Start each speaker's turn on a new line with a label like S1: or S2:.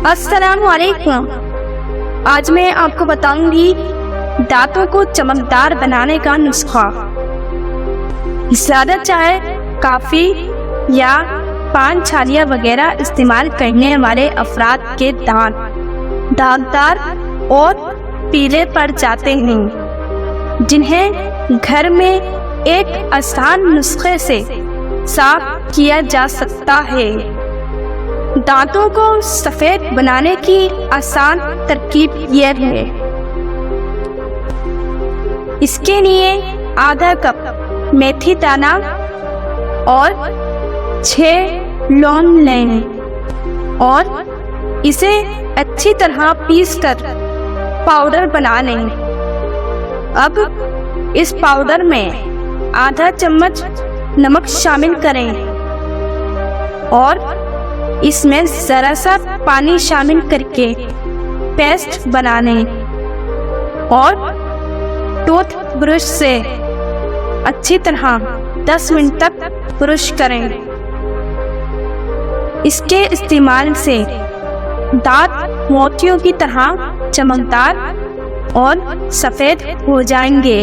S1: अस्सलामुअलैकुम। आज मैं आपको बताऊंगी दांतों को चमकदार बनाने का नुस्खा। ज़्यादा चाय, कॉफ़ी या पान छालियाँ वगैरह इस्तेमाल करने वाले अफराद के दांत दागदार और पीले पड़ जाते हैं, जिन्हें घर में एक आसान नुस्खे से साफ किया जा सकता है। दांतों को सफ़ेद बनाने की आसान तरकीब यह है। इसके लिए आधा कप मेथी दाना और 6 लौंग लें और इसे अच्छी तरह पीसकर पाउडर बना लें। अब इस पाउडर में आधा चम्मच नमक शामिल करें और इसमें ज़रा सा पानी शामिल करके पेस्ट बना लें और टूथ ब्रश से अच्छी तरह 10 मिनट तक ब्रश करें। इसके इस्तेमाल से दांत मोतियों की तरह चमकदार और सफ़ेद हो जाएंगे।